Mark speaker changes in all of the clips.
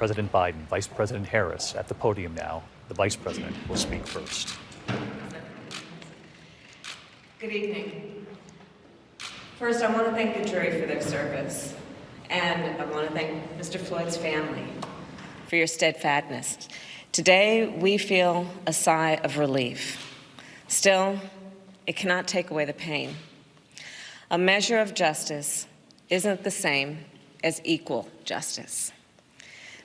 Speaker 1: President Biden, Vice President Harris at the podium now. The Vice President will speak first.
Speaker 2: Good evening. First, I want to thank the jury for their service, and I want to thank Mr. Floyd's family for your steadfastness. Today, we feel a sigh of relief. Still, it cannot take away the pain. A measure of justice isn't the same as equal justice.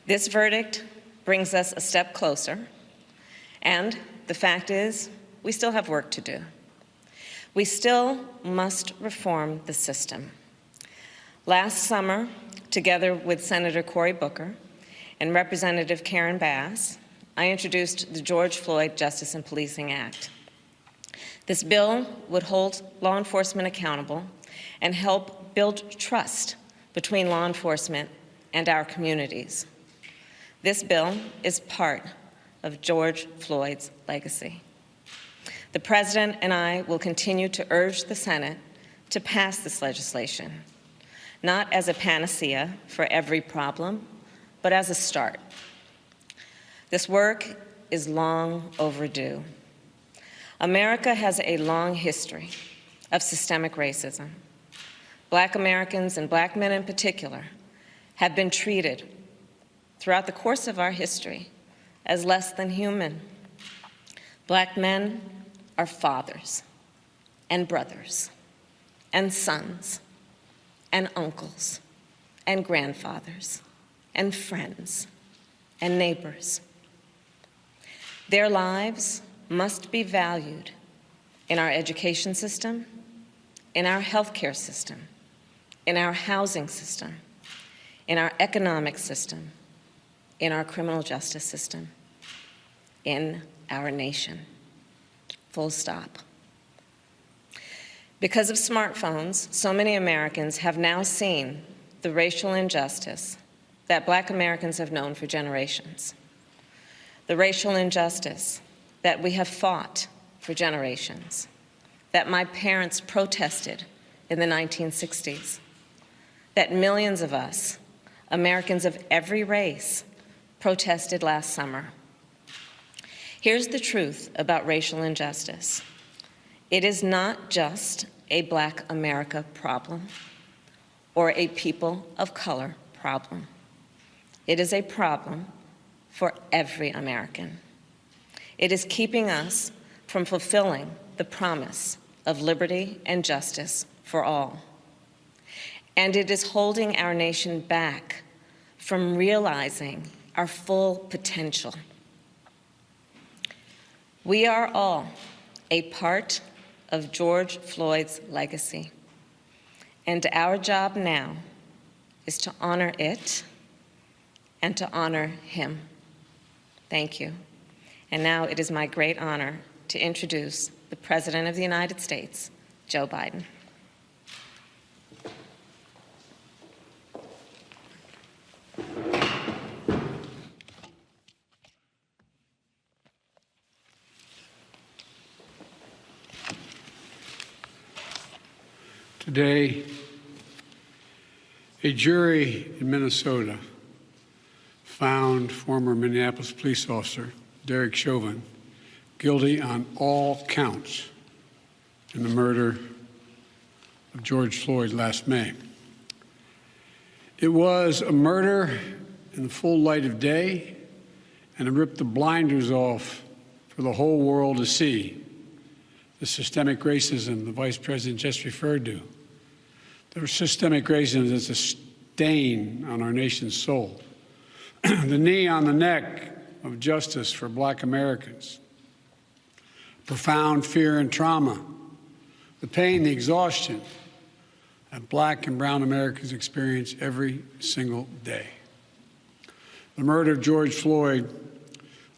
Speaker 2: This verdict brings us a step closer, and the fact is, we still have work to do. We still must reform the system. Last summer, together with Senator Cory Booker and Representative Karen Bass, I introduced the George Floyd Justice and Policing Act. This bill would hold law enforcement accountable and help build trust between law enforcement and our communities. This bill is part of George Floyd's legacy. The President and I will continue to urge the Senate to pass this legislation, not as a panacea for every problem, but as a start. This work is long overdue. America has a long history of systemic racism. Black Americans, and Black men in particular, have been treated throughout the course of our history as less than human. Black men are fathers and brothers and sons and uncles and grandfathers and friends and neighbors. Their lives must be valued in our education system, in our healthcare system, in our housing system, in our economic system, in our criminal justice system, in our nation. Full stop. Because of smartphones, so many Americans have now seen the racial injustice that Black Americans have known for generations. The racial injustice that we have fought for generations, that my parents protested in the 1960s, that millions of us, Americans of every race, protested last summer. Here's the truth about racial injustice. It is not just a Black America problem or a people of color problem. It is a problem for every American. It is keeping us from fulfilling the promise of liberty and justice for all. And it is holding our nation back from realizing our full potential. We are all a part of George Floyd's legacy, and our job now is to honor it and to honor him. Thank you. And now it is my great honor to introduce the President of the United States, Joe Biden.
Speaker 3: Today, a jury in Minnesota found former Minneapolis police officer Derek Chauvin guilty on all counts in the murder of George Floyd last May. It was a murder in the full light of day, and it ripped the blinders off for the whole world to see the systemic racism the Vice President just referred to. The systemic racism is a stain on our nation's soul. The knee on the neck of justice for Black Americans. Profound fear and trauma. The pain, the exhaustion that Black and brown Americans experience every single day. The murder of George Floyd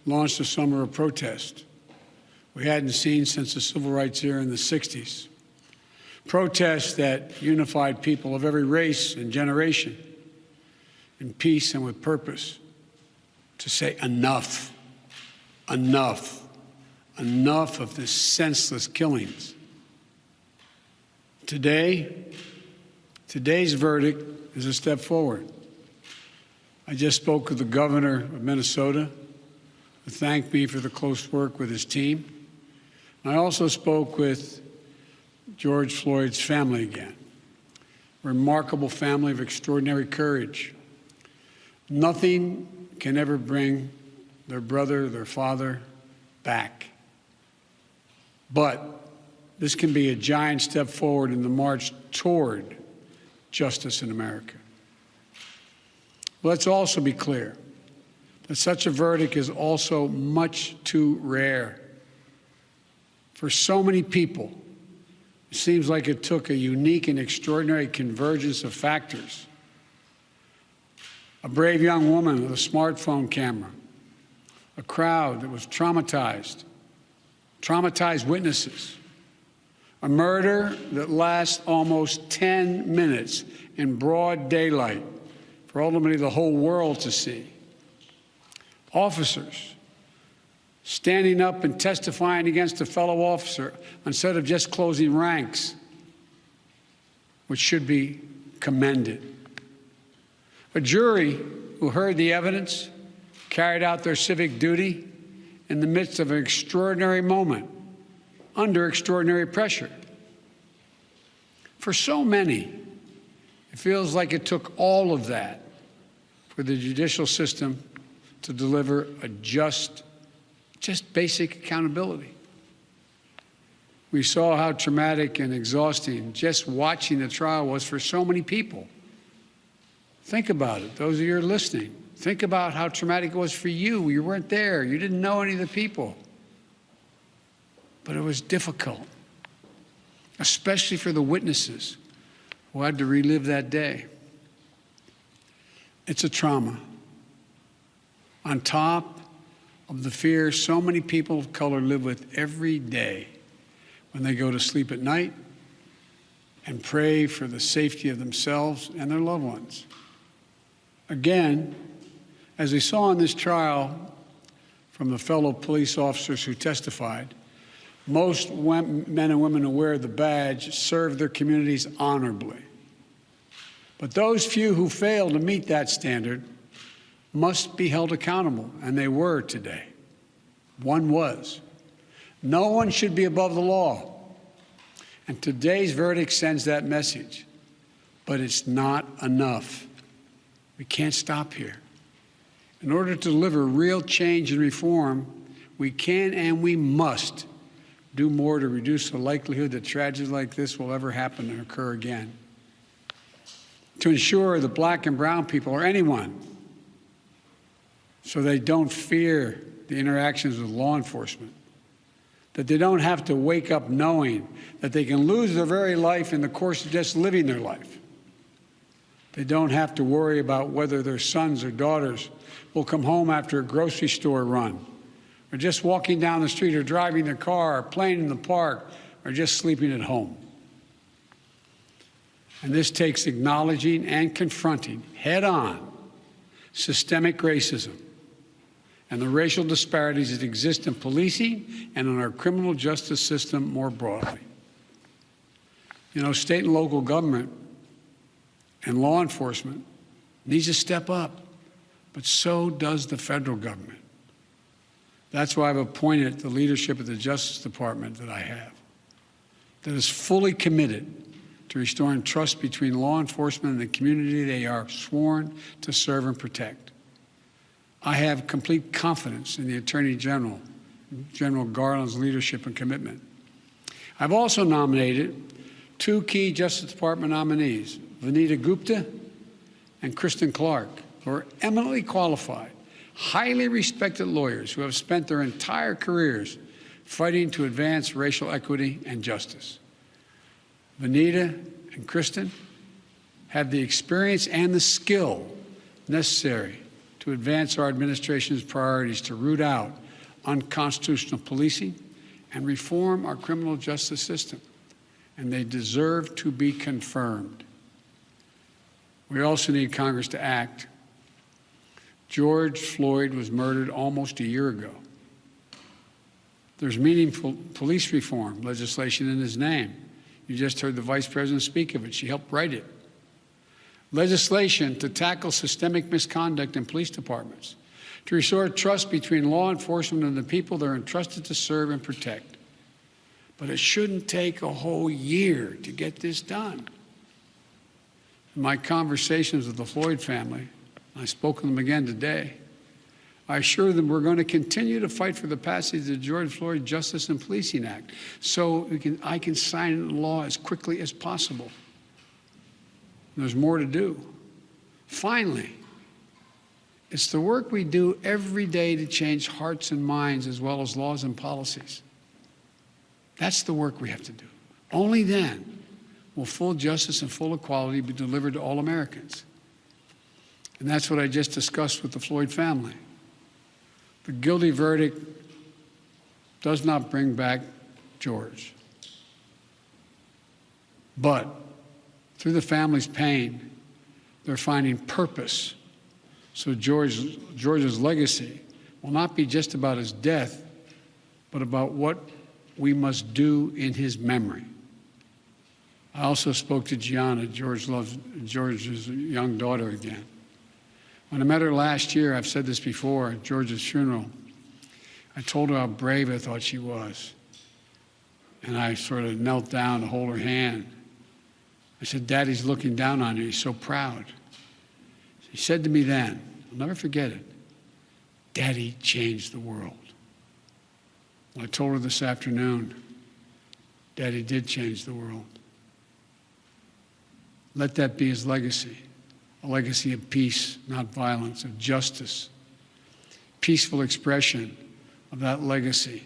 Speaker 3: launched a summer of protest we hadn't seen since the civil rights era in the 60s. Protests that unified people of every race and generation in peace and with purpose to say enough, enough, enough of this senseless killings. Today's verdict is a step forward. I just spoke with the governor of Minnesota, who thanked me for the close work with his team. I also spoke with George Floyd's family again. A remarkable family of extraordinary courage. Nothing can ever bring their brother, their father back. But this can be a giant step forward in the march toward justice in America. Let's also be clear that such a verdict is also much too rare. For so many people, it seems like it took a unique and extraordinary convergence of factors. A brave young woman with a smartphone camera, a crowd that was traumatized witnesses, a murder that lasts almost 10 minutes in broad daylight for ultimately the whole world to see. Officers standing up and testifying against a fellow officer instead of just closing ranks, which should be commended. A jury who heard the evidence, carried out their civic duty in the midst of an extraordinary moment, under extraordinary pressure. For so many, it feels like it took all of that for the judicial system to deliver a just basic accountability. We saw how traumatic and exhausting just watching the trial was for so many people. Think about it, those of you who are listening. Think about how traumatic it was for you. You weren't there. You didn't know any of the people. But it was difficult, especially for the witnesses who had to relive that day. It's a trauma. On top of the fear so many people of color live with every day when they go to sleep at night and pray for the safety of themselves and their loved ones. Again, as we saw in this trial from the fellow police officers who testified, most men and women who wear the badge serve their communities honorably. But those few who fail to meet that standard must be held accountable, and they were today. One was. No one should be above the law. And today's verdict sends that message. But it's not enough. We can't stop here. In order to deliver real change and reform, we can and we must do more to reduce the likelihood that tragedies like this will ever happen and occur again. To ensure that black and brown people, or anyone, so they don't fear the interactions with law enforcement, that they don't have to wake up knowing that they can lose their very life in the course of just living their life. They don't have to worry about whether their sons or daughters will come home after a grocery store run, or just walking down the street, or driving their car, or playing in the park, or just sleeping at home. And this takes acknowledging and confronting head-on systemic racism and the racial disparities that exist in policing and in our criminal justice system more broadly. You know, state and local government and law enforcement needs to step up, but so does the federal government. That's why I've appointed the leadership of the Justice Department that I have, that is fully committed to restoring trust between law enforcement and the community they are sworn to serve and protect. I have complete confidence in the Attorney General, General Garland's leadership and commitment. I've also nominated two key Justice Department nominees, Vanita Gupta and Kristen Clark, who are eminently qualified, highly respected lawyers who have spent their entire careers fighting to advance racial equity and justice. Vanita and Kristen have the experience and the skill necessary to advance our administration's priorities to root out unconstitutional policing and reform our criminal justice system, and they deserve to be confirmed. We also need Congress to act. George Floyd was murdered almost a year ago. There's meaningful police reform legislation in his name. You just heard the Vice President speak of it. She helped write it. legislation to tackle systemic misconduct in police departments, to restore trust between law enforcement and the people they're entrusted to serve and protect. But it shouldn't take a whole year to get this done. In my conversations with the Floyd family, I spoke to them again today, I assure them we're going to continue to fight for the passage of the George Floyd Justice and Policing Act so I can sign it into law as quickly as possible. There's more to do. Finally, it's the work we do every day to change hearts and minds as well as laws and policies. That's the work we have to do. Only then will full justice and full equality be delivered to all Americans. And that's what I just discussed with the Floyd family. The guilty verdict does not bring back George. But through the family's pain, they're finding purpose. So George's legacy will not be just about his death, but about what we must do in his memory. I also spoke to Gianna, George's young daughter, again. When I met her last year, I've said this before, at George's funeral, I told her how brave I thought she was. And I sort of knelt down to hold her hand. I said, Daddy's looking down on you. He's so proud. She said to me then, I'll never forget it, Daddy changed the world. Well, I told her this afternoon, Daddy did change the world. Let that be his legacy, a legacy of peace, not violence, of justice. Peaceful expression of that legacy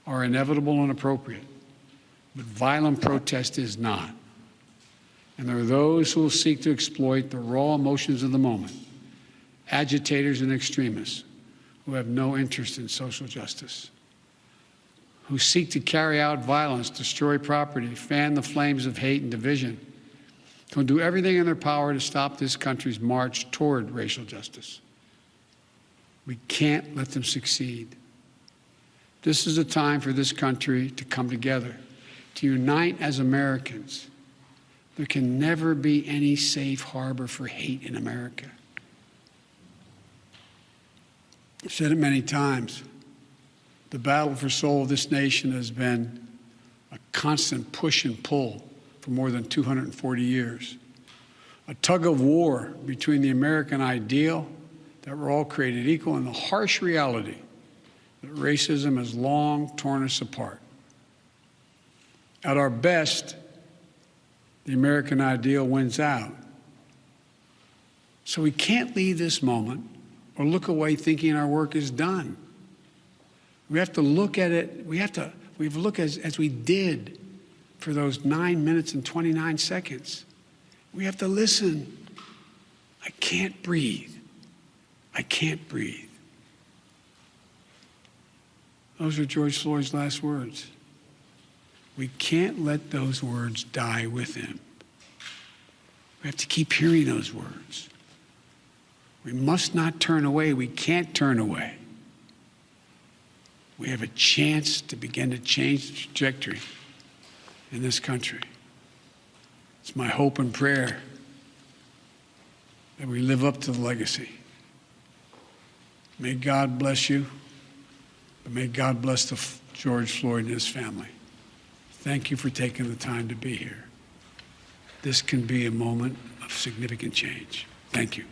Speaker 3: are inevitable and appropriate, but violent protest is not. And there are those who will seek to exploit the raw emotions of the moment, agitators and extremists who have no interest in social justice, who seek to carry out violence, destroy property, fan the flames of hate and division, who will do everything in their power to stop this country's march toward racial justice. We can't let them succeed. This is a time for this country to come together, to unite as Americans. There can never be any safe harbor for hate in America. I've said it many times. The battle for soul of this nation has been a constant push and pull for more than 240 years. A tug of war between the American ideal that we're all created equal and the harsh reality that racism has long torn us apart. At our best, the American ideal wins out. So we can't leave this moment or look away thinking our work is done. We have to look at it, we have to look as we did for those 9 minutes and 29 seconds. We have to listen. I can't breathe. I can't breathe. Those are George Floyd's last words. We can't let those words die with him. We have to keep hearing those words. We must not turn away. We can't turn away. We have a chance to begin to change the trajectory in this country. It's my hope and prayer that we live up to the legacy. May God bless you, but may God bless George Floyd and his family. Thank you for taking the time to be here. This can be a moment of significant change. Thank you.